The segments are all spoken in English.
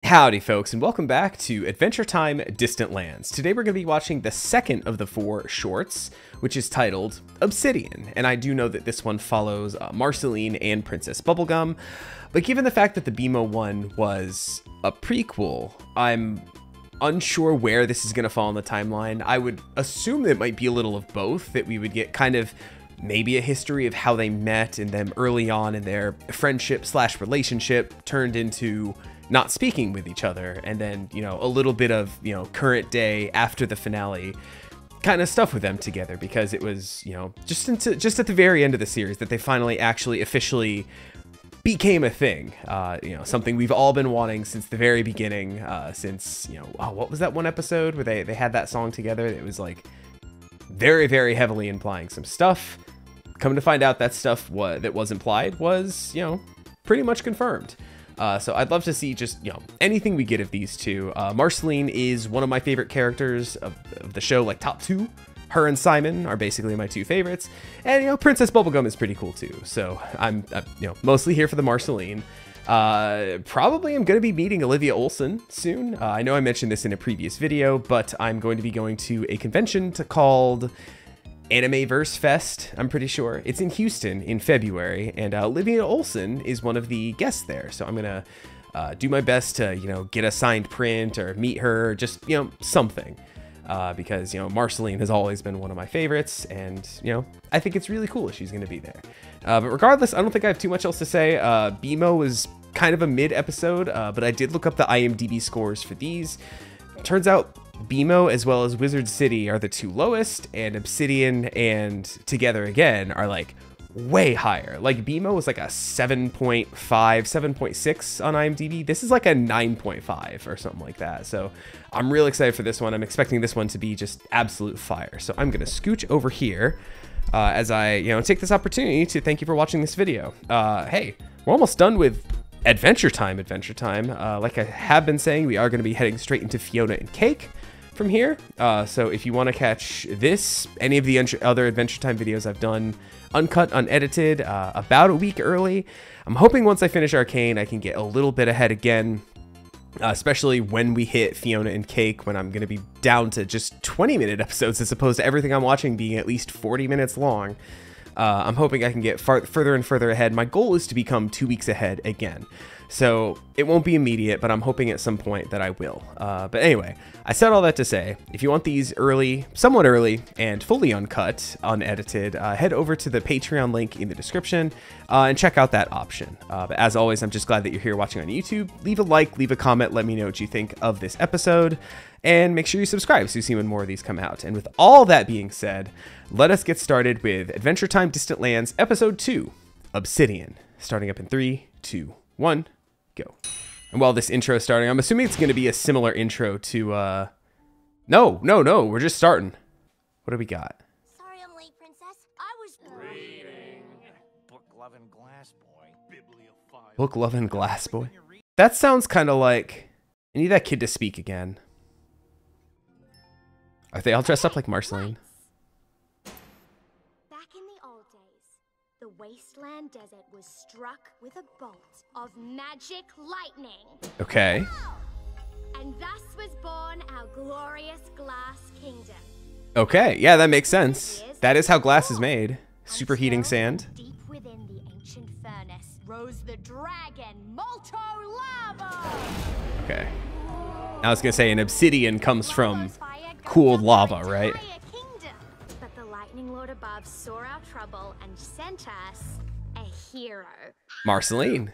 Howdy folks, and welcome back to Adventure Time Distant Lands. Today we're going to be watching the second of the 4 shorts, which is titled Obsidian. And I do know that this one follows Marceline and Princess Bubblegum, but given the fact that the BMO one was a prequel, I'm unsure where this is going to fall in the timeline. I would assume that it might be a little of both, that we would get kind of maybe a history of how they met and them early on in their friendship / relationship turned into not speaking with each other, and then, you know, a little bit of, you know, current day after the finale kind of stuff with them together, because it was, you know, just at the very end of the series that they finally actually officially became a thing. You know, something we've all been wanting since the very beginning, since, you know, oh, what was that one episode where they had that song together? It was like very, very heavily implying some stuff. Come to find out that stuff that was implied was, you know, pretty much confirmed. So I'd love to see just, you know, anything we get of these two. Marceline is one of my favorite characters of the show, like top 2. Her and Simon are basically my 2 favorites. And, you know, Princess Bubblegum is pretty cool too. So I'm you know, mostly here for the Marceline. Probably I'm going to be meeting Olivia Olson soon. I know I mentioned this in a previous video, but I'm going to be going to a convention called Animeverse Fest, I'm pretty sure. It's in Houston in February, and Olivia Olson is one of the guests there. So I'm gonna do my best to, you know, get a signed print or meet her, or just, you know, something. Because, you know, Marceline has always been one of my favorites, and, you know, I think it's really cool if she's gonna be there. But regardless, I don't think I have too much else to say. BMO was kind of a mid-episode, but I did look up the IMDb scores for these. Turns out BMO as well as Wizard City are the 2 lowest, and Obsidian and Together Again are like way higher. Like BMO was like a 7.5, 7.6 on IMDb. This is like a 9.5 or something like that. So I'm real excited for this one. I'm expecting this one to be just absolute fire. So I'm gonna scooch over here as I, you know, take this opportunity to thank you for watching this video. Hey, we're almost done with Adventure Time. Like I have been saying, we are going to be heading straight into Fiona and Cake from here. So if you want to catch this, any of the other Adventure Time videos I've done, uncut, unedited, about a week early. I'm hoping once I finish Arcane, I can get a little bit ahead again, especially when we hit Fiona and Cake, when I'm going to be down to just 20-minute episodes as opposed to everything I'm watching being at least 40 minutes long. I'm hoping I can get further and further ahead. My goal is to become 2 weeks ahead again. So it won't be immediate, but I'm hoping at some point that I will. But anyway, I said all that to say, if you want these early, somewhat early, and fully uncut, unedited, head over to the Patreon link in the description and check out that option. But as always, I'm just glad that you're here watching on YouTube. Leave a like, leave a comment, let me know what you think of this episode, and make sure you subscribe so you see when more of these come out. And with all that being said, let us get started with Adventure Time Distant Lands, Episode 2, Obsidian. Starting up in 3, 2, 1, go. And while this intro is starting, I'm assuming it's going to be a similar intro to, No, we're just starting. What do we got? Sorry I'm late, Princess. I was reading. Book-loving glass boy. Bibliophile. Book-loving glass boy? That sounds kind of like... I need that kid to speak again. Are they all dressed up like Marceline? Back in the old days, the wasteland desert was struck with a bolt of magic lightning. Okay. And thus was born our glorious glass kingdom. Okay, yeah, that makes sense. That is how glass is made. Superheating sand. Deep within the ancient furnace rose the dragon Molto Lava. Okay. I was gonna say an obsidian comes from cooled lava, right? But the lightning lord above saw our trouble and sent us a hero. Marceline.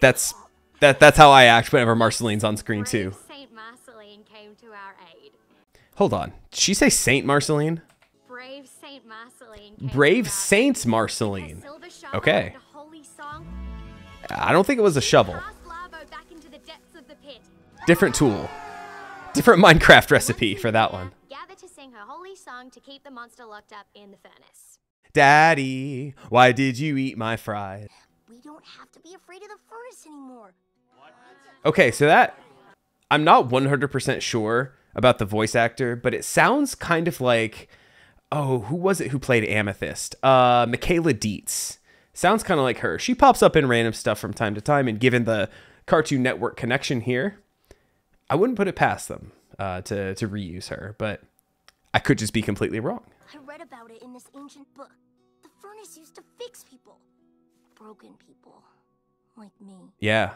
That's how I act whenever Marceline's on screen too. Saint Marceline came to our aid. Hold on. Did she say Saint Marceline? Brave Saint Marceline. Brave Saint Marceline. Okay. I don't think it was a shovel. Different tool. Different Minecraft recipe for that one. Gather to sing her holy song to keep the monster locked up in the furnace. Daddy, why did you eat my fries? We don't have to be afraid of the furnace anymore. Okay, so that... I'm not 100% sure about the voice actor, but it sounds kind of like... Oh, who was it who played Amethyst? Michaela Dietz. Sounds kind of like her. She pops up in random stuff from time to time, and given the Cartoon Network connection here. I wouldn't put it past them to reuse her, but I could just be completely wrong. I read about it in this ancient book. The furnace used to fix people. Broken people. Like me. Yeah.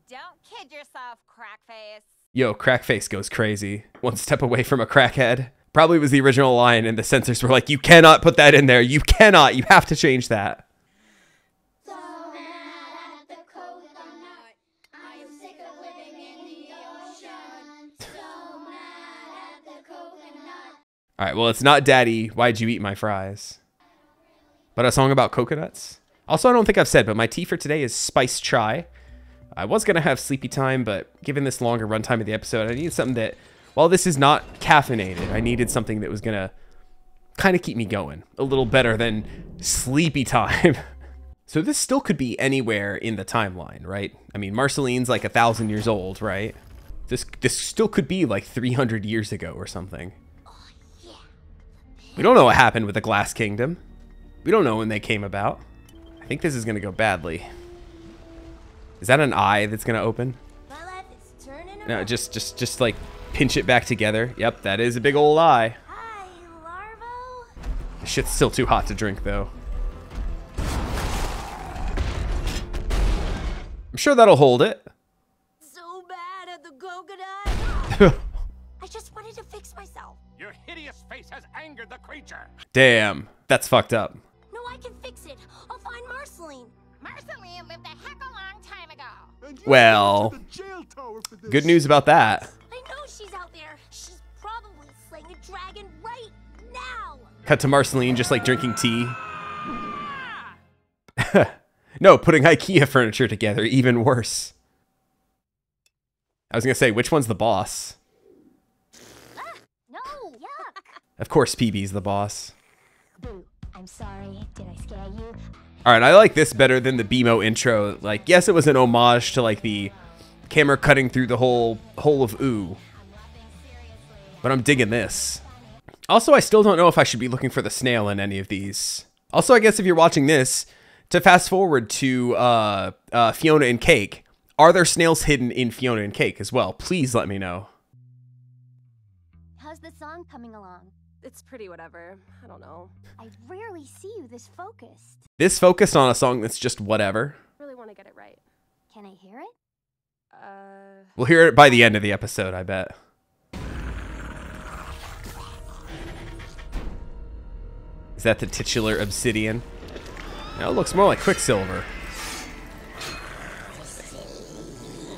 Don't kid yourself, crackface. Yo, crackface goes crazy. One step away from a crackhead. Probably was the original line, and the censors were like, you cannot put that in there. You cannot. You have to change that. So mad at the coconut. I am sick of living in the ocean. So mad at the coconut. All right, well, it's not Daddy, Why'd You Eat My Fries? But a song about coconuts? Also, I don't think I've said, but my tea for today is spiced chai. I was going to have sleepy time, but given this longer runtime of the episode, I needed something that, while this is not caffeinated, I needed something that was going to kind of keep me going. A little better than sleepy time. So this still could be anywhere in the timeline, right? I mean, Marceline's like 1,000 years old, right? This still could be like 300 years ago or something. We don't know what happened with the Glass Kingdom. We don't know when they came about. I think this is going to go badly. Is that an eye that's going to open? My life is turning around. No, just like pinch it back together. Yep, that is a big old eye. Hi, Larvo. This shit's still too hot to drink, though. I'm sure that'll hold it. So bad at the coconut. I just wanted to fix myself. Your hideous face has angered the creature. Damn, that's fucked up. No, I can fix it. I'll find Marceline. Marceline lived a heck of a long time ago. Well, good news about that. I know she's out there. She's probably slaying a dragon right now. Cut to Marceline just like drinking tea. No, putting IKEA furniture together, even worse. I was gonna say, which one's the boss? No, yuck. Of course PB's the boss. Boo, I'm sorry. Did I scare you? Alright, I like this better than the BMO intro. Like, yes, it was an homage to like the camera cutting through the whole of Ooh. But I'm digging this. Also, I still don't know if I should be looking for the snail in any of these. Also, I guess if you're watching this, to fast forward to Fiona and Cake, are there snails hidden in Fiona and Cake as well? Please let me know. How's the song coming along? It's pretty whatever. I don't know. I rarely see you this focused. This focused on a song that's just whatever. Really want to get it right. Can I hear it? We'll hear it by the end of the episode, I bet. Is that the titular Obsidian? No, it looks more like Quicksilver.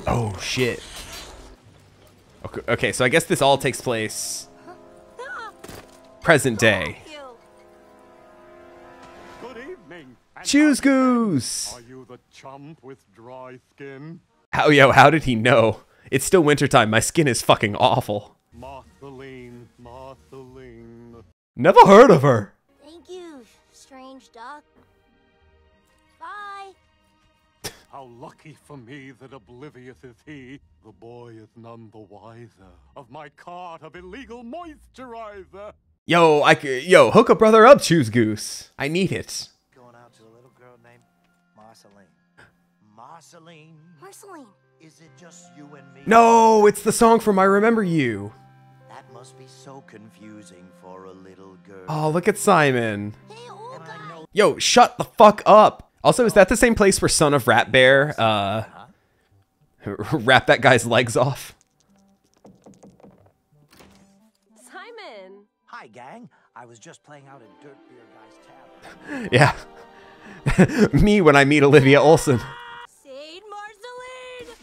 Oh, shit. Okay, so I guess this all takes place present day. Good evening. And Choose Goose! Are you the chump with dry skin? How did he know? It's still wintertime. My skin is fucking awful. Marceline, Marceline. Never heard of her. Thank you, strange duck. Bye. How lucky for me that oblivious is he. The boy is none the wiser of my cart of illegal moisturizer. Yo, hook a brother up, Choose Goose. I need it. Going out to a little girl named Marceline. Marceline, Marceline. is it just you and me? No, it's the song from I Remember You. That must be so confusing for a little girl. Oh, look at Simon. Hey, old And guy. I know Yo, shut the fuck up. Also, is that the same place where Son of Rat Bear, wrap that guy's legs off? Simon! Hi, gang. I was just playing out at Dirt Beer Guy's Tavern. Yeah. Me when I meet Olivia Olson. Saint Marceline.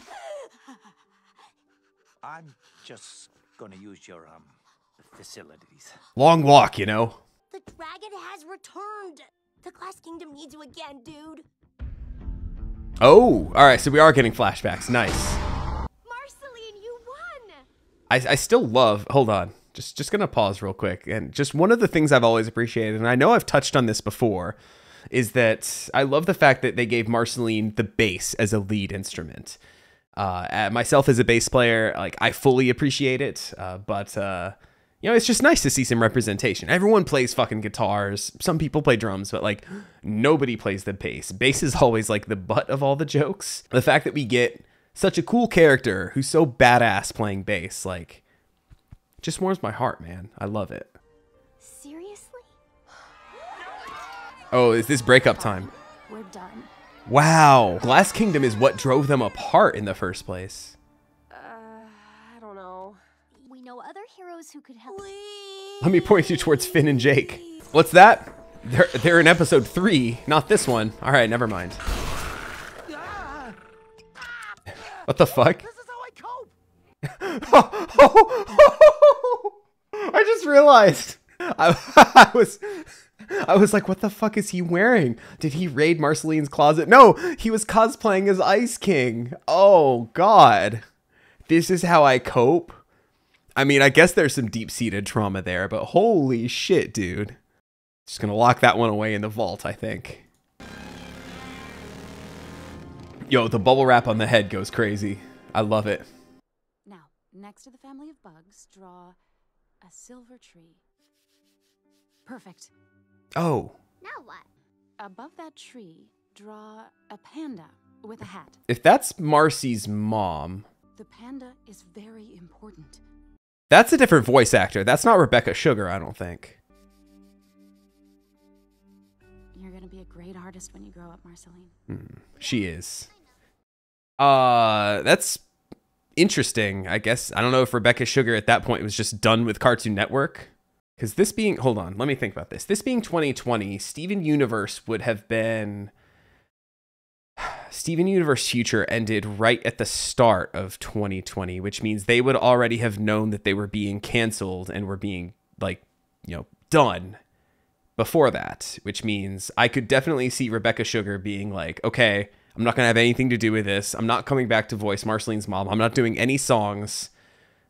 I'm just gonna use your facilities. Long walk, you know. The dragon has returned. The Glass Kingdom needs you again, dude. Oh, all right. So we are getting flashbacks. Nice. Marceline, you won. I still love. Hold on. Just gonna pause real quick. And just one of the things I've always appreciated, and I know I've touched on this before, is that I love the fact that they gave Marceline the bass as a lead instrument. Myself as a bass player, like I fully appreciate it. But you know, it's just nice to see some representation. Everyone plays fucking guitars. Some people play drums, but like nobody plays the bass. Bass is always like the butt of all the jokes. The fact that we get Such a cool character who's so badass playing bass. Like, just warms my heart, man. I love it. Seriously? Oh, is this breakup time? We're done. Wow. Glass Kingdom is what drove them apart in the first place. I don't know. We know other heroes who could help. Let me point you towards Finn and Jake. What's that? They're in episode 3, not this one. All right, never mind. What the fuck? This is how I cope. I just realized. I was like, what the fuck is he wearing? Did he raid Marceline's closet? No, he was cosplaying as Ice King. Oh, God. This is how I cope. I mean, I guess there's some deep-seated trauma there, but holy shit, dude. Just gonna lock that one away in the vault, I think. Yo, the bubble wrap on the head goes crazy. I love it. Now, next to the family of bugs, draw a silver tree. Perfect. Oh. Now what? Above that tree, draw a panda with a hat. If that's Marcy's mom, The panda is very important. that's a different voice actor. That's not Rebecca Sugar, I don't think. You're gonna be a great artist when you grow up, Marceline. She is. That's interesting, I guess. I don't know if Rebecca Sugar at that point was just done with Cartoon Network. Because this being, hold on, let me think about this. This being 2020, Steven Universe would have been, Steven Universe Future ended right at the start of 2020, which means they would already have known that they were being canceled and were being, like, you know, done before that, which means I could definitely see Rebecca Sugar being like, okay, I'm not going to have anything to do with this. I'm not coming back to voice Marceline's mom. I'm not doing any songs.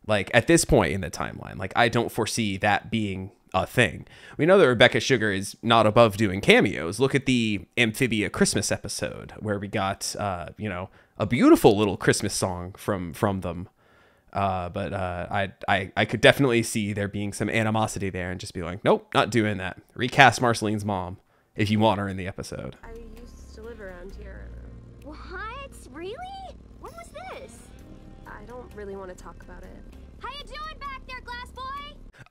Like, at this point in the timeline, like, I don't foresee that being a thing. We know that Rebecca Sugar is not above doing cameos. Look at the Amphibia Christmas episode where we got, you know, a beautiful little Christmas song from them. But I could definitely see there being some animosity there and just be like, nope, not doing that. Recast Marceline's mom if you want her in the episode. I used to live around here. What? Really? When was this? I don't really want to talk about it. How you doing back there, Glass Boy?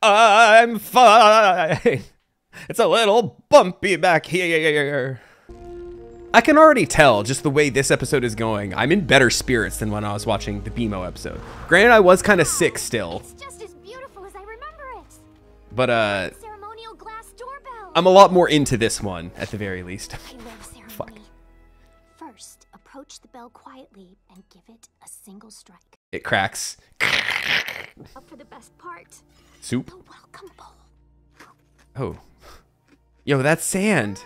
I'm fine. It's a little bumpy back here. I can already tell just the way this episode is going. I'm in better spirits than when I was watching the BMO episode. Granted, I was kind of sick still. It's just as beautiful as I remember it. But Ceremonial glass doorbell. I'm a lot more into this one at the very least. I love ceremony. Fuck. First, approach the bell quietly and give it a single strike. It cracks. Up for the best part. Soup. The welcome bowl. Oh. Yo, that's sand.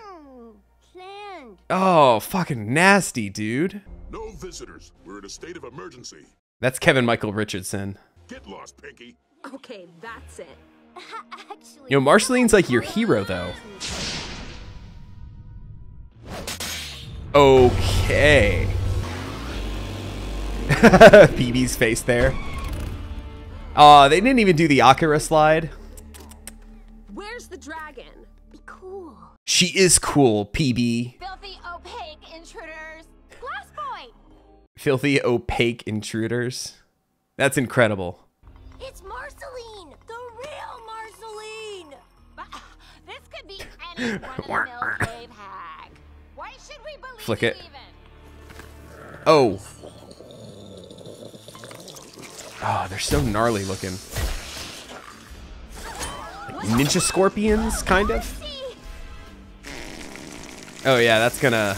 Sand. Oh, fucking nasty, dude. No visitors. We're in a state of emergency. That's Kevin Michael Richardson. Get lost, Pinky. Okay, that's it. Actually. Yo, Marceline's like your hero, though. Okay. BB's face there. They didn't even do the Akira slide. Where's the dragon? Be cool. She is cool, PB. Filthy, opaque intruders. Glass Boy! Filthy, opaque intruders. That's incredible. It's Marceline, the real Marceline. This could be any run-of-the-mill cave hag. Why should we believe Flick you it. even? Oh. Oh, they're so gnarly looking. Like ninja scorpions, kind of. Oh yeah, that's gonna.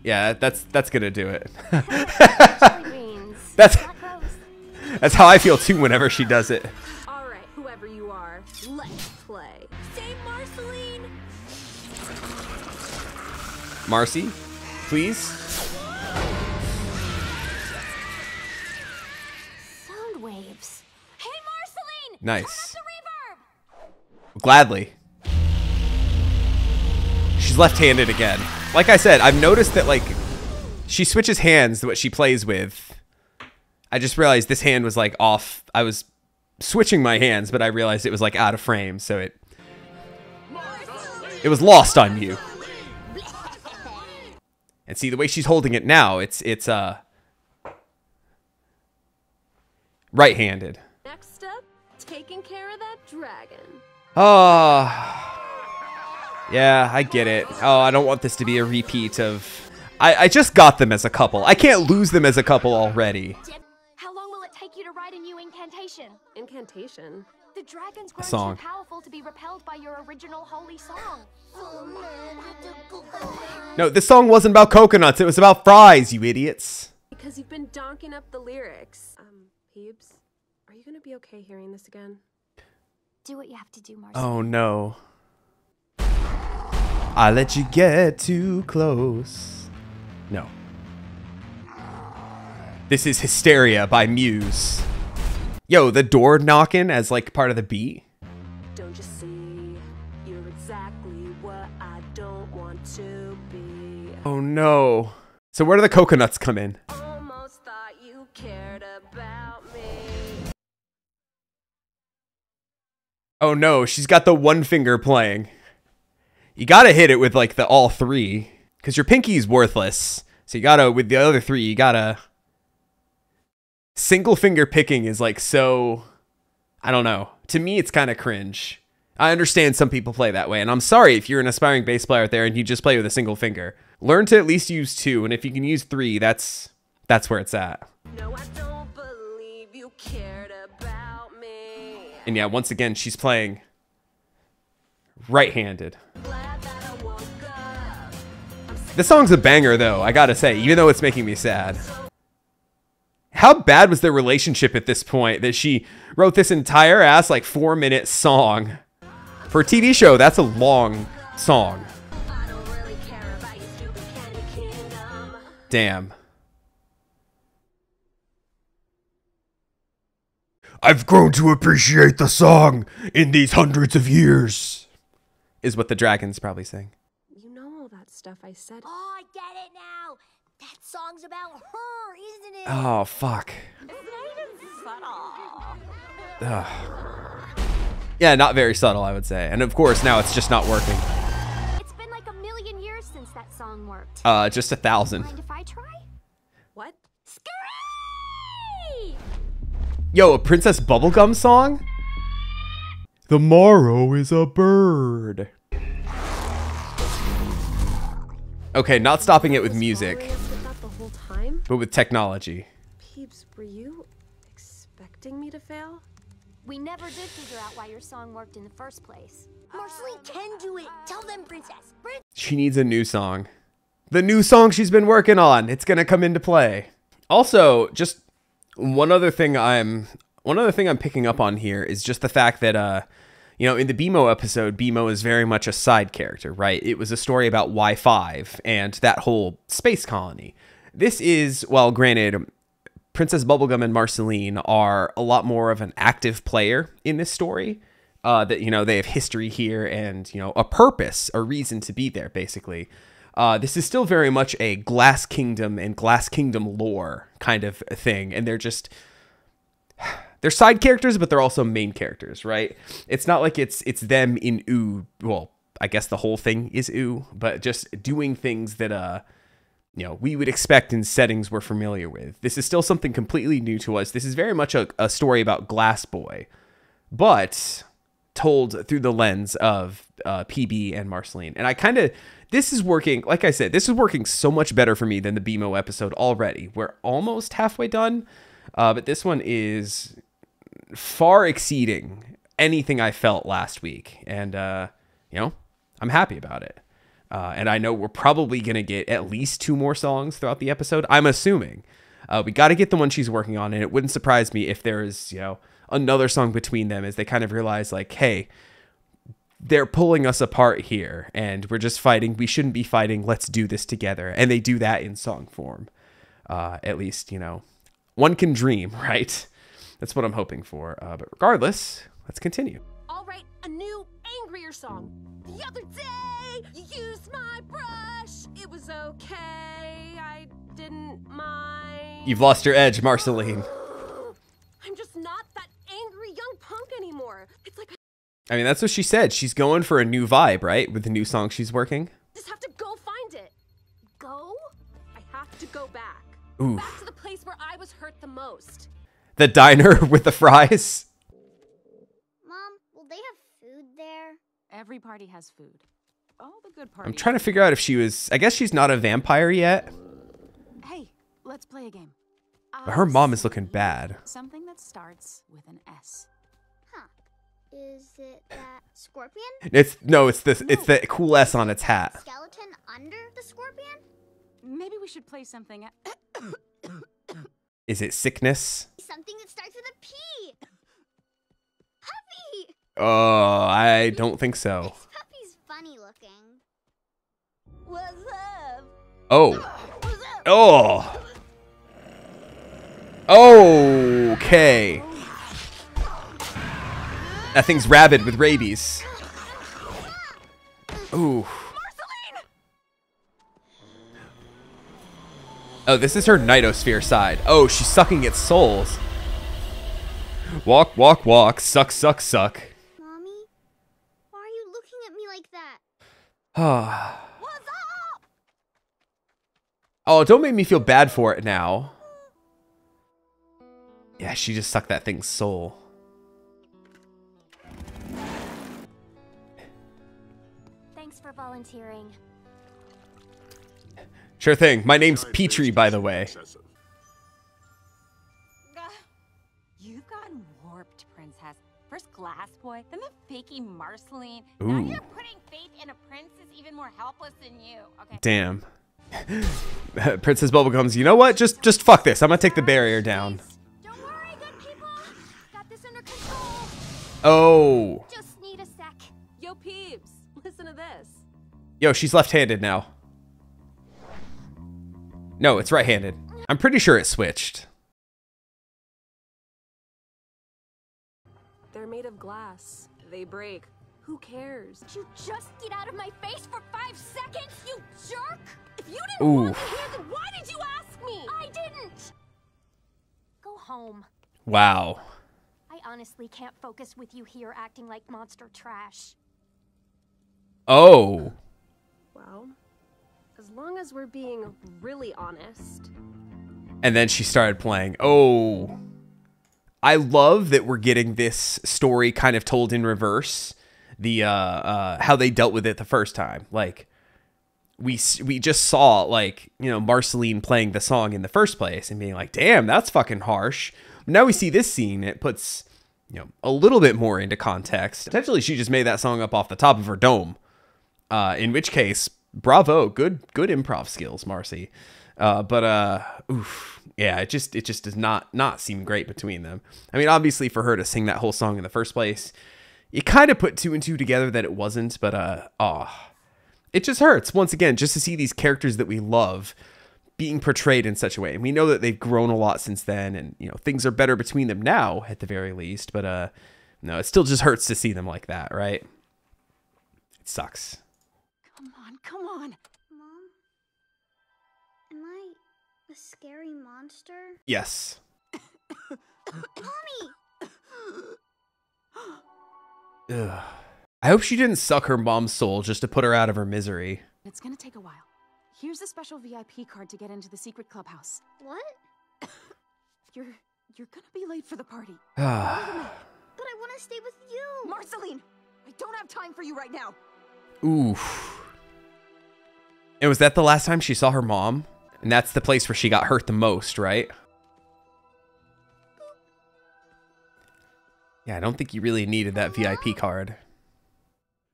Yeah, that's gonna do it. Jelly beans. That's Not gross. that's how I feel too whenever she does it. All right, whoever you are, let's play. Save Marceline. Marcy, please. Sound waves. Hey, Marceline. Nice. Turn up the reverb. Gladly. She's left-handed again. Like I said, I've noticed that, like, she switches hands to what she plays with. I just realized this hand was, like, off. I was switching my hands, but I realized it was, like, out of frame, so it was lost on you. And see, the way she's holding it now, it's Right-handed. Next up, taking care of that dragon. Oh. Yeah, I get it. Oh, I don't want this to be a repeat of... I just got them as a couple. I can't lose them as a couple already. How long will it take you to write a new incantation? Incantation? The dragon's grown Song. too powerful to be repelled by your original holy song. No, this song wasn't about coconuts. It was about fries, you idiots. Because you've been donking up the lyrics. Peebs, are you gonna be okay hearing this again? Do what you have to do, Marcy. Oh, no. I let you get too close. No. This is Hysteria by Muse. Yo, the door knocking as like part of the beat. Don't you see? You're exactly what I don't want to be. Oh no. So where do the coconuts come in? Almost thought you cared about me. Oh no, she's got the one finger playing. You gotta hit it with like the all three. Because your pinky's worthless. So you gotta, with the other three, you gotta... Single finger picking is like so... I don't know. To me, it's kind of cringe. I understand some people play that way. And I'm sorry if you're an aspiring bass player out there and you just play with a single finger. Learn to at least use two. And if you can use three, that's where it's at. No, I don't believe you cared about me. And yeah, once again, she's playing right-handed. Glad that I woke up. This song's a banger, though, I gotta say, even though it's making me sad. How bad was their relationship at this point that she wrote this entire ass, like, 4-minute song? For a TV show, that's a long song. I don't really care about your stupid candy kingdom. Damn. I've grown to appreciate the song in these hundreds of years, is what the dragon's probably saying. You know all that stuff I said. Oh, I get it now. That song's about her, isn't it? Oh, fuck. It's not even subtle. Ugh. Yeah, not very subtle, I would say. And of course, now it's just not working. It's been like 1,000,000 years since that song worked. Just 1,000. Mind if I try? What? Scream! Yo, a Princess Bubblegum song? The morrow is a bird. Okay, not stopping it with music, Following us with that the whole time? but with technology. Peeps, were you expecting me to fail? We never did figure out why your song worked in the first place. Marceline can do it. Tell them, Princess. She needs a new song. The new song she's been working on. It's gonna come into play. Also, just one other thing I'm picking up on here is just the fact that you know, in the BMO episode, BMO is very much a side character, right? It was a story about Y5 and that whole space colony. This is, well, granted, Princess Bubblegum and Marceline are a lot more of an active player in this story. That, you know, they have history here and, you know, a purpose, a reason to be there, basically. This is still very much a Glass Kingdom and Glass Kingdom lore kind of thing. And they're just... They're side characters, but they're also main characters, right? It's not like it's them in OO. Well, I guess the whole thing is OO, but just doing things that, you know, we would expect in settings we're familiar with. This is still something completely new to us. This is very much a story about Glass Boy, but told through the lens of PB and Marceline. And I kind of... This is working, like I said, this is working so much better for me than the BMO episode already. We're almost halfway done, but this one is far exceeding anything I felt last week. And, you know, I'm happy about it. And I know we're probably going to get at least 2 more songs throughout the episode. I'm assuming. We got to get the one she's working on, and it wouldn't surprise me if there is, you know, another song between them as they kind of realize, like, hey, they're pulling us apart here, and we're just fighting. We shouldn't be fighting. Let's do this together. And they do that in song form. At least, you know, one can dream, right? That's what I'm hoping for. But regardless, let's continue. All right, a new, angrier song. The other day, you used my brush. It was okay. I didn't mind. You've lost your edge, Marceline. I'm just not that angry young punk anymore. It's like I mean, that's what she said. She's going for a new vibe, right? With the new song she's working. I just have to go find it. Go? I have to go back. Ooh. Back to the place where I was hurt the most. The diner with the fries. Mom, will they have food there? Every party has food. All the good I'm parties. trying to figure out if she was... I guess she's not a vampire yet. Hey, let's play a game. But her mom is looking bad. Something that starts with an S. Huh. Is it that scorpion? It's the cool S on its hat. Skeleton under the scorpion? Maybe we should play something. Is it sickness? Something that starts with a P. Puppy! Oh, I don't think so. This puppy's funny looking. What's up? Oh. What's up? Oh. Okay. That thing's rabid with rabies. Ooh. Oh, this is her Nightosphere side. Oh, she's sucking its souls. Walk, walk, walk. Suck, suck, suck. Mommy? Why are you looking at me like that? What's up? Oh, don't make me feel bad for it now. Yeah, she just sucked that thing's soul. Thanks for volunteering. Sure thing. My name's Petrie, by the way. Excessive. You've gotten warped, princess. First Glass Boy, then the fakey Marceline. Now Ooh. you're putting faith in a princess even more helpless than you. Okay. Damn. Princess Bubblegum's, you know what? Just fuck this. I'm gonna take the barrier down. Don't worry, good people. Got this under control. Oh. Just need a sec. Yo, peeps, listen to this. Yo, she's left-handed now. No, it's right-handed. I'm pretty sure it switched. They're made of glass. They break. Who cares? Did you just get out of my face for 5 seconds, you jerk? If you didn't Ooh. want me here, then why did you ask me? I didn't. Go home. Wow. I honestly can't focus with you here acting like monster trash. Oh. Well, as long as we're being really honest. And then she started playing. Oh. I love that we're getting this story kind of told in reverse. The how they dealt with it the first time. Like we just saw, like, you know, Marceline playing the song in the first place and being like, damn, that's fucking harsh. Now we see this scene, it puts, you know, a little bit more into context. Potentially she just made that song up off the top of her dome. In which case, bravo, good improv skills, Marcy. Oof, yeah, it just does not seem great between them. I mean, obviously for her to sing that whole song in the first place, you kind of put 2 and 2 together that it wasn't, but it just hurts once again just to see these characters that we love being portrayed in such a way. And we know that they've grown a lot since then, and you know, things are better between them now at the very least, but no, it still just hurts to see them like that, right? It sucks. Come on. Mom? Am I a scary monster? Yes. Mommy! Ugh. I hope she didn't suck her mom's soul just to put her out of her misery. It's gonna take a while. Here's a special VIP card to get into the secret clubhouse. What? You're gonna be late for the party. But I want to stay with you. Marceline, I don't have time for you right now. Oof. And was that the last time she saw her mom? And that's the place where she got hurt the most, right? Yeah, I don't think you really needed that VIP card.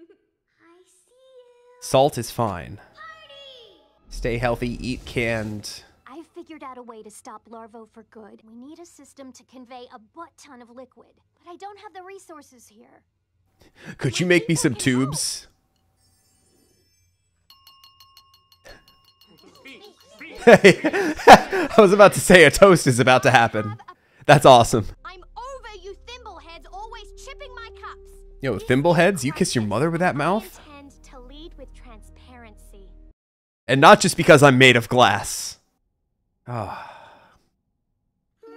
I see you. Salt is fine. Party! Stay healthy, eat canned. I've figured out a way to stop Larvo for good. We need a system to convey a butt-ton of liquid, but I don't have the resources here. Could you make me some tubes? I was about to say a toast is about to happen. That's awesome. I'm over you thimbleheads always chipping my cups. Yo, thimbleheads, you kiss your mother with that mouth? I intend to lead with transparency. And not just because I'm made of glass. Ah. Red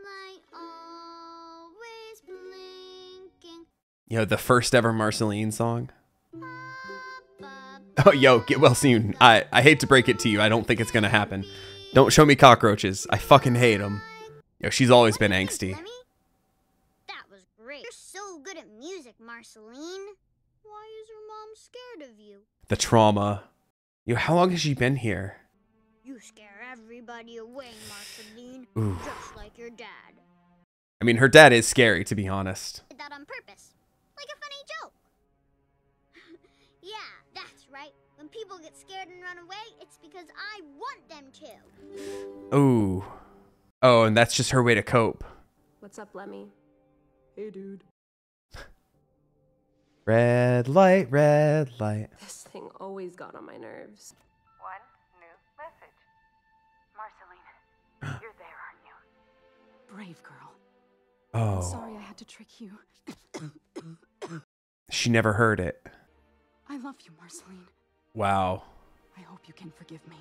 light, always blinking. You know, the first ever Marceline song. Papa, Oh, yo, get well soon. I hate to break it to you. I don't think it's gonna happen. Don't show me cockroaches. I fucking hate them. Yo, she's always been angsty. Lemmy? That was great. You're so good at music, Marceline. Why is your mom scared of you? The trauma. Yo, how long has she been here? You scare everybody away, Marceline. Ooh. Just like your dad. I mean, her dad is scary, to be honest. Did that on purpose. Like a funny joke. Yeah, that's right. When people get scared and run away, it's because I want them to. Ooh. Oh, and that's just her way to cope. What's up, Lemmy? Hey, dude. Red light, red light. This thing always got on my nerves. One new message. Marceline, you're there, aren't you? Brave girl. Oh. Sorry I had to trick you. She never heard it. I love you, Marceline. Wow. I hope you can forgive me.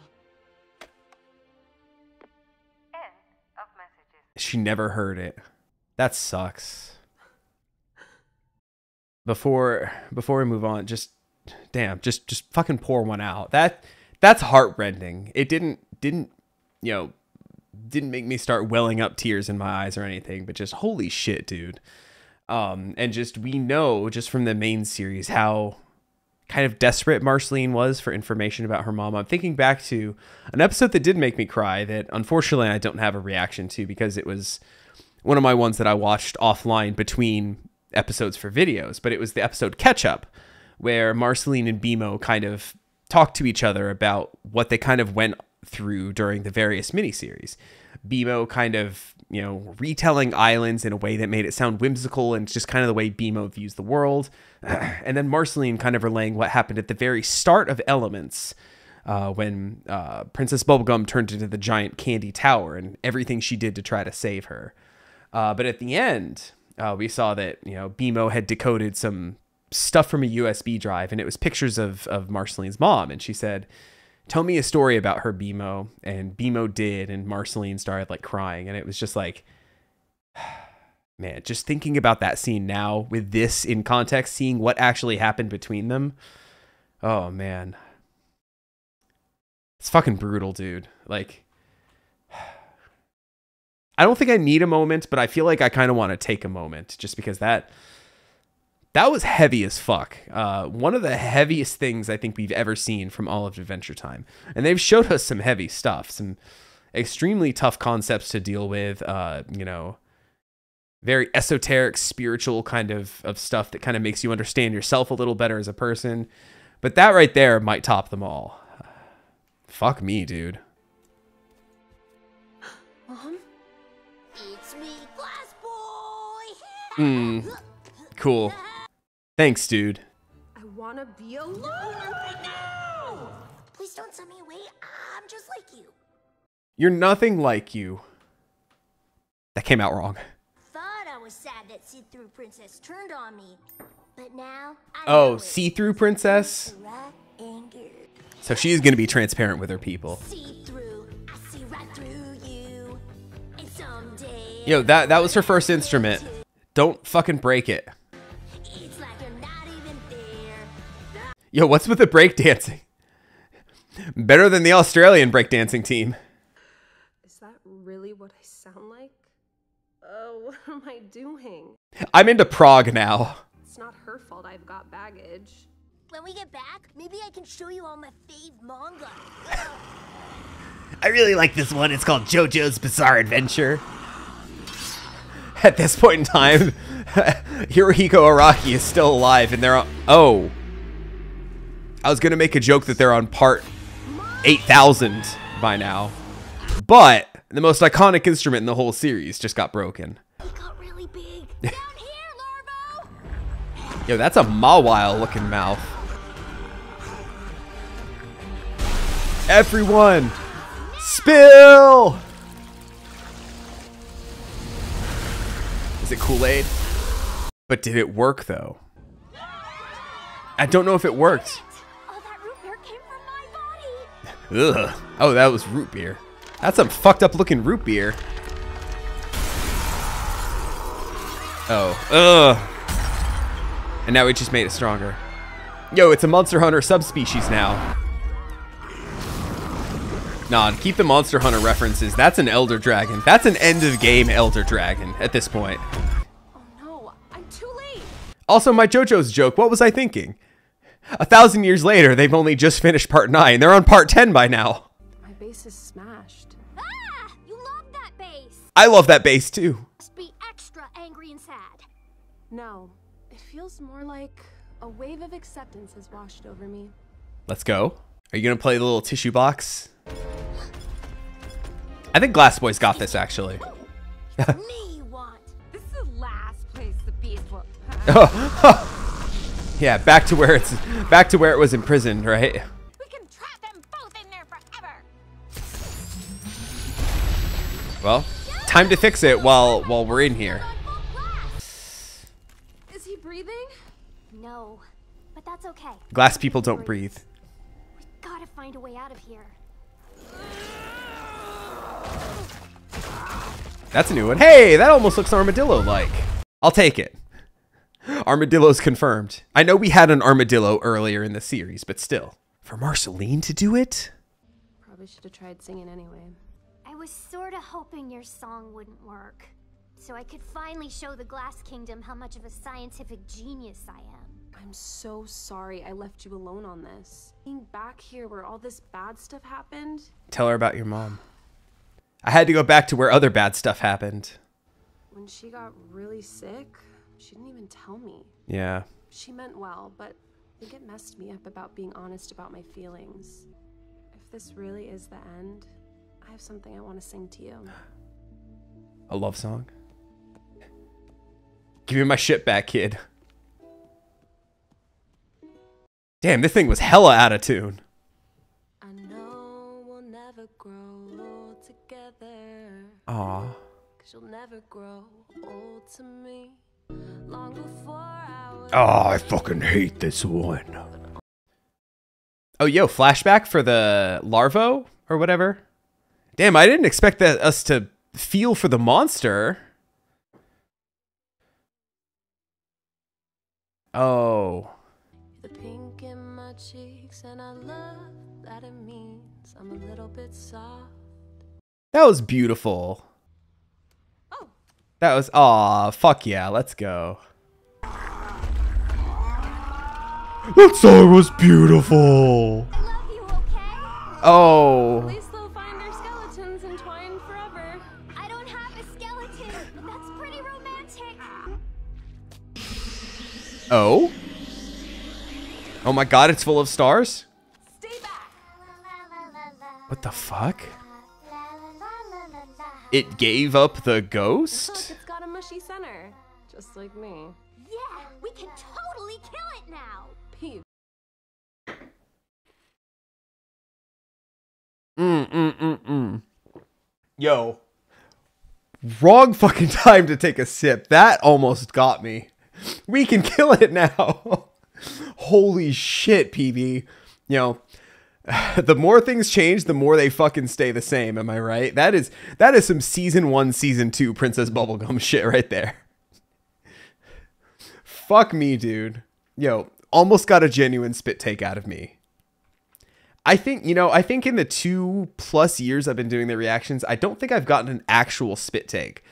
End of messages. She never heard it. That sucks. Before we move on, just fucking pour one out. That's heartrending. It didn't make me start welling up tears in my eyes or anything, but just holy shit, dude. And just we know just from the main series how kind of desperate Marceline was for information about her mom. I'm thinking back to an episode that did make me cry that unfortunately I don't have a reaction to because it was one of my ones that I watched offline between episodes for videos, but it was the episode Catch Up, where Marceline and BMO kind of talked to each other about what they kind of went through during the various miniseries. BMO kind of, retelling Islands in a way that made it sound whimsical and just kind of the way BMO views the world. And then Marceline kind of relaying what happened at the very start of Elements, when Princess Bubblegum turned into the giant candy tower and everything she did to try to save her. But at the end, we saw that, BMO had decoded some stuff from a USB drive, and it was pictures of Marceline's mom. And she said, "Tell me a story about her, BMO." And BMO did, and Marceline started like crying. And it was just like, man, just thinking about that scene now with this in context, seeing what actually happened between them. Oh man. It's fucking brutal, dude. Like, I don't think I need a moment, but I feel like I kind of want to take a moment just because that was heavy as fuck. One of the heaviest things I think we've ever seen from all of Adventure Time. And they've showed us some heavy stuff, some extremely tough concepts to deal with, very esoteric, spiritual kind of stuff that kind of makes you understand yourself a little better as a person. But that right there might top them all. Fuck me, dude. Mom? It's me, Glass Boy. Cool. Thanks, dude. I wanna be alone right now! Please don't send me away. I'm just like you. You're nothing like you. That came out wrong. Thought I was sad that See-Through Princess turned on me, but now I Oh, know it. see-through princess? Right and good. So she's gonna be transparent with her people. See through, I see right through you. And someday Yo, that was her first instrument. Don't fucking break it. it's like you're not even there. Yo, what's with the breakdancing? Better than the Australian breakdancing team. Is that really what I sound like? What am I doing? I'm into Prague now. It's not her fault I've got baggage. When we get back, maybe I can show you all my fave manga. I really like this one. It's called JoJo's Bizarre Adventure. At this point in time, Hirohiko Araki is still alive and they're on... Oh. I was going to make a joke that they're on part 8,000 by now. But the most iconic instrument in the whole series just got broken. It got really big. Down here, Larvo! Yo, that's a Mawile looking mouth. Everyone, spill! Is it Kool-Aid? But did it work though? I don't know if it worked. All that root beer came from my body. Ugh. Oh, that was root beer. That's some fucked up looking root beer. Oh. Ugh. And now we just made it stronger. Yo, it's a Monster Hunter subspecies now. Nah, keep the Monster Hunter references. That's an Elder Dragon. That's an end of game Elder Dragon at this point. Oh no, I'm too late. Also, my JoJo's joke, what was I thinking? 1,000 years later, they've only just finished part 9. They're on part 10 by now. My base is smashed. Ah! You love that bass! I love that bass too. Must be extra angry and sad. No, it feels more like a wave of acceptance has washed over me. Let's go. Are you gonna play the little tissue box? I think Glass Boy's got this actually. Me you want. This is the last place the beast will. Yeah, back to where it was imprisoned, right? We can trap them both in there forever. Well, time to fix it while we're in here. Is he breathing? No, but that's okay. Glass people don't breathe. Gotta find a way out of here. That's a new one. Hey, that almost looks armadillo-like. I'll take it. Armadillo's confirmed. I know we had an armadillo earlier in the series, but still. For Marceline to do it? Probably should have tried singing anyway. I was sorta hoping your song wouldn't work, so I could finally show the Glass Kingdom how much of a scientific genius I am. I'm so sorry I left you alone on this. Being back here where all this bad stuff happened. Tell her about your mom. I had to go back to where other bad stuff happened. When she got really sick, she didn't even tell me. Yeah. She meant well, but I think it messed me up about being honest about my feelings. If this really is the end, I have something I want to sing to you. A love song? Give me my shit back, kid. Damn, this thing was hella out of tune. I know we'll never grow together. Aw. 'Cause you'll never grow old to me. Long before I was. Oh, I fucking hate this one. Oh, yo, flashback for the larvo or whatever. Damn, I didn't expect us to feel for the monster. Oh. The pink in my cheeks, and I love that it means I'm a little bit soft. That was beautiful. Oh. That was, aw, fuck yeah, let's go. That song was beautiful. I love you, okay? Oh. At least they'll find their skeletons entwined forever. I don't have a skeleton, but that's pretty romantic. Oh? Oh my god, it's full of stars? Stay back. What the fuck? It gave up the Look, ghost? it's got a mushy center, just like me. Yeah, we can totally kill it now. Peeve. Yo. Wrong fucking time to take a sip. That almost got me. We can kill it now. Holy shit, PB. You know, the more things change, the more they fucking stay the same. Am I right? That is some season 1, season 2 Princess Bubblegum shit right there. Fuck me, dude. Yo, almost got a genuine spit take out of me. I think in the 2+ years I've been doing the reactions, I don't think I've gotten an actual spit take.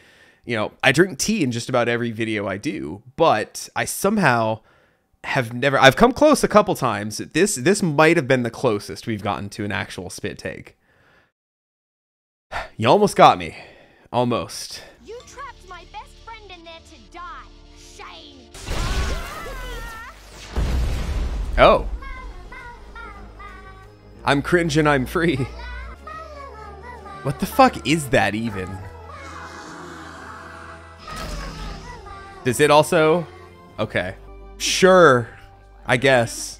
You know, I drink tea in just about every video I do, but I somehow have never, I've come close a couple times. This might have been the closest we've gotten to an actual spit take. You almost got me. Almost. You trapped my best friend in there to die. Shame. Oh. I'm cringe and I'm free. What the fuck is that even? Does it also? Okay. Sure. I guess.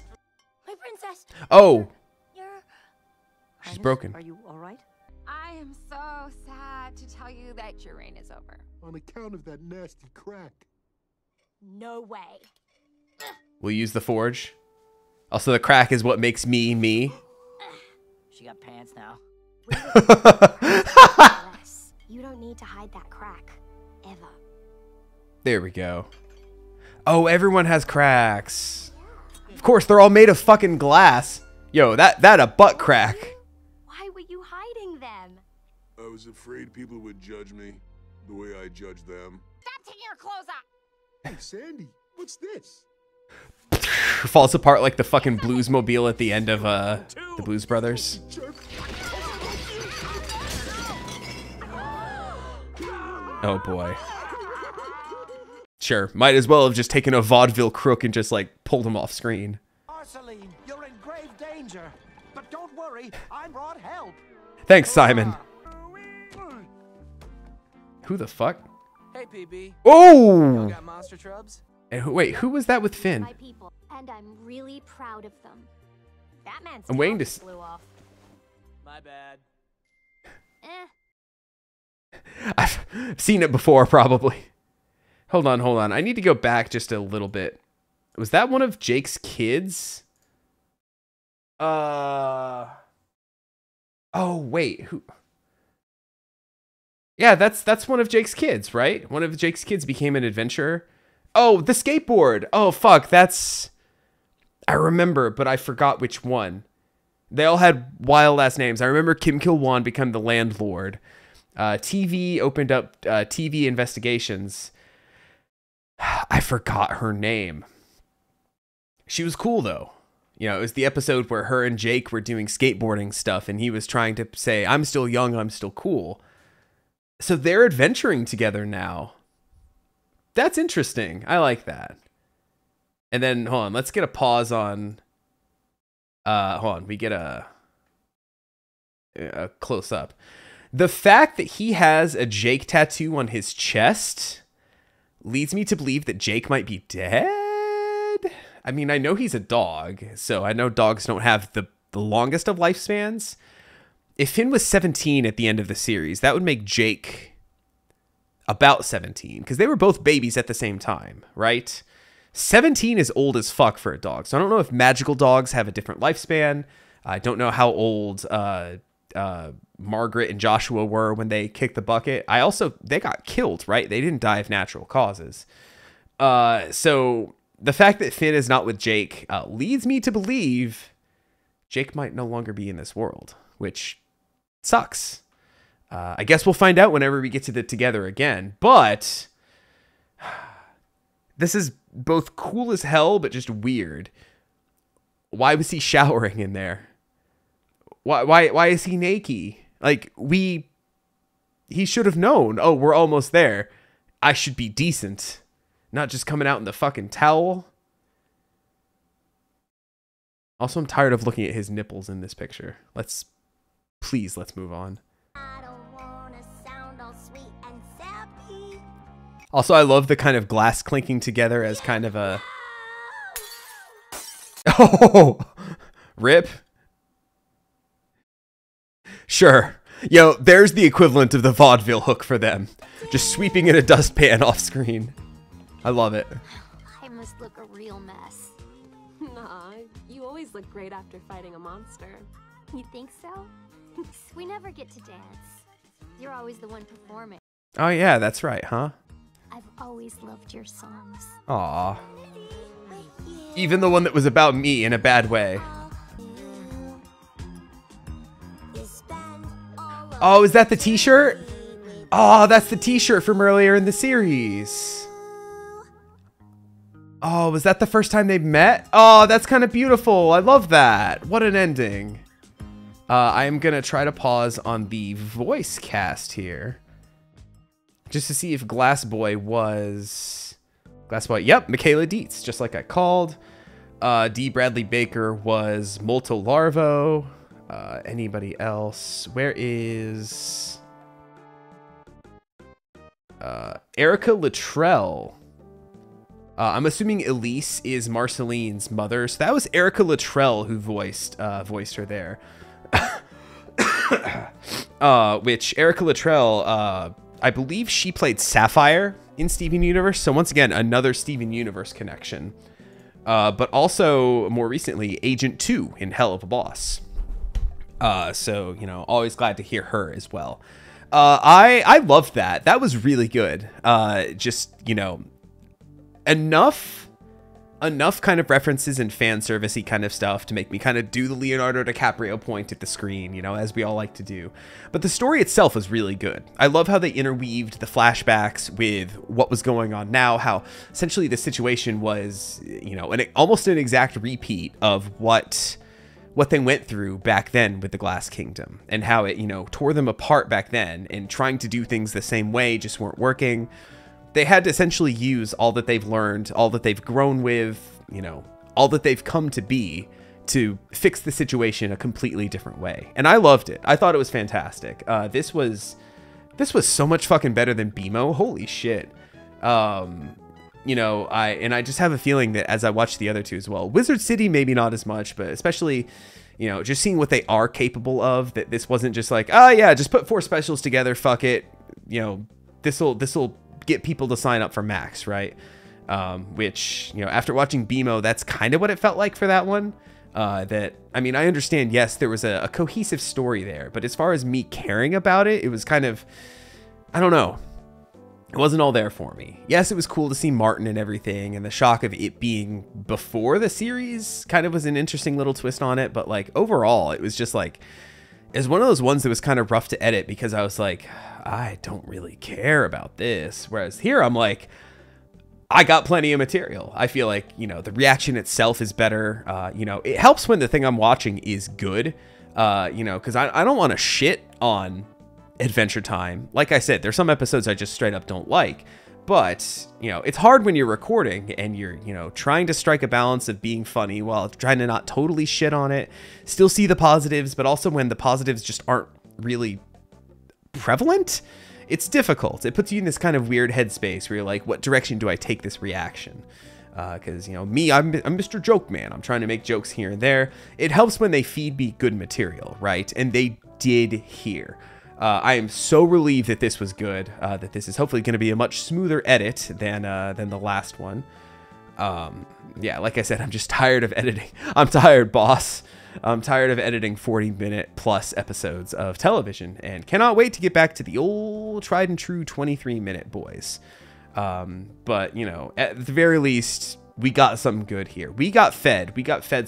My princess, Oh. you're... She's broken. Are you all right? I am so sad to tell you that your reign is over. On account of that nasty crack. No way. We'll use the forge. Also, the crack is what makes me, me. She got pants now. Yes, you don't need to hide that crack. Ever. There we go. Oh, everyone has cracks. Of course, they're all made of fucking glass. Yo, that a butt crack. Why would you hide I was afraid people would judge me the way I judge them. Stop taking your clothes off! Hey, Sandy, what's this? Falls apart like the fucking Bluesmobile at the end of the Blues Brothers. Oh boy. Sure, might as well have just taken a vaudeville crook and just like pulled him off screen. Marceline, you're in grave danger. But don't worry, I brought help. Thanks, Simon. Who the fuck? Hey, PB. Oh! Got monster trubs? Wait, who was that with Finn? My people, and I'm really proud of them. That man's I'm waiting to blew off. My bad. I've seen it before, probably. Hold on. I need to go back just a little bit. Was that one of Jake's kids? Oh, wait. Who? Yeah, that's one of Jake's kids, right? One of Jake's kids became an adventurer. Oh, the skateboard. Oh, fuck. I remember, but I forgot which one. They all had wild ass names. I remember Kim Kil-won became the landlord. TV opened up TV investigations. I forgot her name. She was cool though. You know, it was the episode where her and Jake were doing skateboarding stuff and he was trying to say, I'm still young, I'm still cool. So they're adventuring together now. That's interesting. I like that. And then, hold on, let's get a pause on... hold on, we get a close up. The fact that he has a Jake tattoo on his chest leads me to believe that Jake might be dead. I mean, I know he's a dog, so I know dogs don't have the longest of lifespans. If Finn was 17 at the end of the series, that would make Jake about 17, because they were both babies at the same time, right? 17 is old as fuck for a dog, so I don't know if magical dogs have a different lifespan. I don't know how old Margaret and Joshua were when they kicked the bucket. They got killed, right? They didn't die of natural causes. So the fact that Finn is not with Jake leads me to believe Jake might no longer be in this world, which sucks. I guess we'll find out whenever we get to the together again, but this is both cool as hell, but just weird. Why was he showering in there? Why is he naked? Like, he should have known, oh, we're almost there. I should be decent. Not just coming out in the fucking towel. Also, I'm tired of looking at his nipples in this picture. Please, let's move on. I don't wanna sound all sweet and sappy. Also, I love the kind of glass clinking together as kind of a... Oh! Rip. Sure. Yo, there's the equivalent of the vaudeville hook for them. Just sweeping in a dustpan off screen. I love it. I must look a real mess. Nah, you always look great after fighting a monster. You think so? We never get to dance. You're always the one performing. Oh yeah, that's right, huh? I've always loved your songs. Aw. Even the one that was about me in a bad way. Oh, is that the t-shirt? Oh, that's the t-shirt from earlier in the series. Oh, was that the first time they met? Oh, that's kind of beautiful. I love that. What an ending. I am going to try to pause on the voice cast here. Just to see if Glass Boy was... Glass Boy, yep, Michaela Dietz, just like I called. D. Bradley Baker was Molto Larvo. Anybody else? Where is... Erica Luttrell. I'm assuming Elise is Marceline's mother. So that was Erica Luttrell who voiced her there. Which Erica Luttrell, I believe she played Sapphire in Steven Universe. So once again, another Steven Universe connection. But also more recently, Agent 2 in Hell of a Boss. So, you know, always glad to hear her as well. I loved that. That was really good. Just, you know, enough enough kind of references and fan servicey kind of stuff to make me kind of do the Leonardo DiCaprio point at the screen, you know, as we all like to do. But the story itself was really good. I love how they interweaved the flashbacks with what was going on now, how essentially the situation was, you know, almost an exact repeat of what they went through back then with the Glass Kingdom, and how it, you know, tore them apart back then, and trying to do things the same way just weren't working. They had to essentially use all that they've learned, all that they've grown with, you know, all that they've come to be to fix the situation a completely different way. And I loved it. I thought it was fantastic. This was so much fucking better than BMO. Holy shit. You know, I just have a feeling that as I watch the other two as well, Wizard City, maybe not as much, but especially, you know, just seeing what they are capable of, that this wasn't just like, oh yeah, just put 4 specials together, fuck it. You know, this'll get people to sign up for Max, right? Which, you know, after watching BMO, that's kind of what it felt like for that one. I mean, I understand, yes, there was a cohesive story there, but as far as me caring about it, it was kind of, I don't know. It wasn't all there for me. Yes, it was cool to see Martin and everything, and the shock of it being before the series kind of was an interesting little twist on it, but like overall, it was just like, it was one of those ones that was kind of rough to edit because I was like, I don't really care about this. Whereas here I'm like, I got plenty of material. I feel like, you know, the reaction itself is better. You know, it helps when the thing I'm watching is good, you know, because I don't want to shit on Adventure Time. Like I said, there's some episodes I just straight up don't like. But, you know, it's hard when you're recording and you're, you know, trying to strike a balance of being funny while trying to not totally shit on it. Still see the positives, but also when the positives just aren't really prevalent, it's difficult. It puts you in this kind of weird headspace where you're like, what direction do I take this reaction? Because, you know, me, I'm Mr. Joke Man. I'm trying to make jokes here and there. It helps when they feed me good material, right? And they did here. I am so relieved that this was good, that this is hopefully going to be a much smoother edit than the last one. Yeah, like I said, I'm just tired of editing. I'm tired, boss. I'm tired of editing 40-minute plus episodes of television and cannot wait to get back to the old tried and true 23-minute boys. But, you know, at the very least, we got something good here. We got fed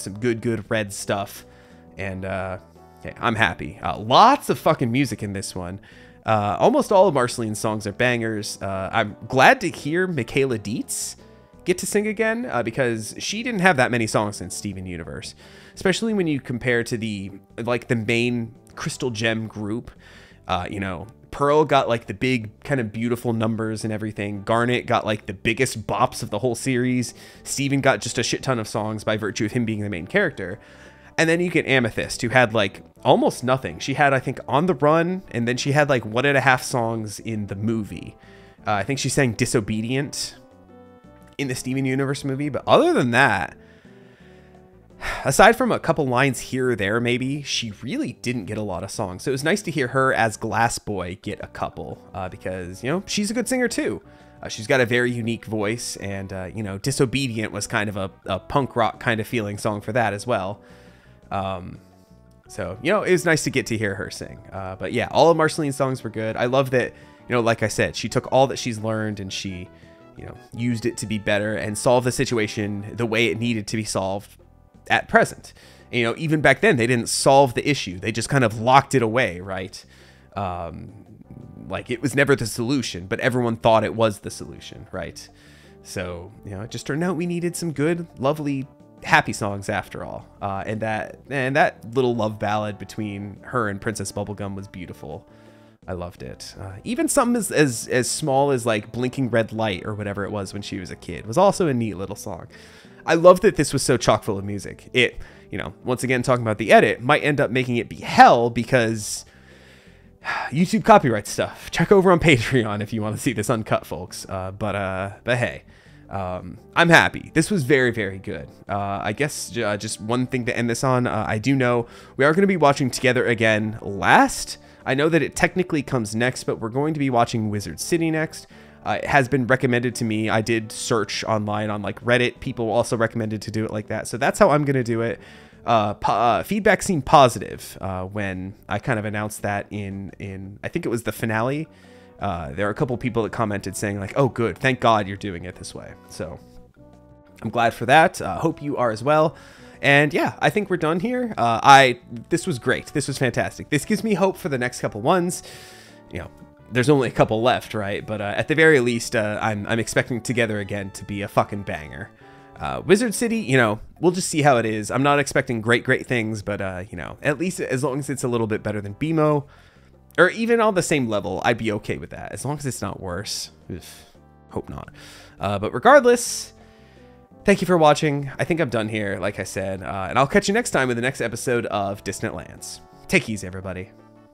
some good red stuff. And, yeah, I'm happy. Lots of fucking music in this one. Almost all of Marceline's songs are bangers. I'm glad to hear Michaela Dietz get to sing again, because she didn't have that many songs in Steven Universe, especially when you compare to the main Crystal Gem group. You know, Pearl got like the big kind of beautiful numbers and everything. Garnet got like the biggest bops of the whole series. Steven got just a shit ton of songs by virtue of him being the main character. And then you get Amethyst, who had like almost nothing. She had, I think, On the Run, and then she had like 1.5 songs in the movie. I think she sang Disobedient in the Steven Universe movie. But other than that, aside from a couple lines here or there, maybe, she really didn't get a lot of songs. So it was nice to hear her as Glass Boy get a couple, because, you know, she's a good singer too. She's got a very unique voice, and, you know, Disobedient was kind of a punk rock kind of feeling song for that as well. So, you know, it was nice to get to hear her sing. But yeah, all of Marceline's songs were good. I love that, you know, like I said, she took all that she's learned and she, you know, used it to be better and solve the situation the way it needed to be solved at present. And, you know, even back then, they didn't solve the issue. They just kind of locked it away, right? Like, it was never the solution, but everyone thought it was the solution, right? So, you know, it just turned out we needed some good, lovely, happy songs after all. And that little love ballad between her and Princess Bubblegum was beautiful. I loved it. Even something as small as like Blinking Red Light or whatever it was when she was a kid was also a neat little song. I love that this was so chock full of music. It, you know, once again, talking about the edit, might end up making it be hell because YouTube copyright stuff. Check over on Patreon if you want to see this uncut, folks. But hey, I'm happy. This was very, very good. I guess just one thing to end this on. I do know we are going to be watching Together Again last. I know that it technically comes next, but we're going to be watching Wizard City next. It has been recommended to me. I did search online on like Reddit. People also recommended to do it like that. So that's how I'm going to do it. Feedback seemed positive when I kind of announced that in I think it was the finale. There are a couple people that commented saying like, oh, good. Thank God you're doing it this way. So I'm glad for that. Hope you are as well. And yeah, I think we're done here. This was great. This was fantastic. This gives me hope for the next couple ones. You know, there's only a couple left, right? But at the very least, I'm expecting Together Again to be a fucking banger. Wizard City, you know, we'll just see how it is. I'm not expecting great things, but you know, at least as long as it's a little bit better than BMO, or even on the same level, I'd be okay with that. As long as it's not worse. Hope not. But regardless, thank you for watching. I think I'm done here, like I said, and I'll catch you next time with the next episode of Distant Lands. Take it easy, everybody.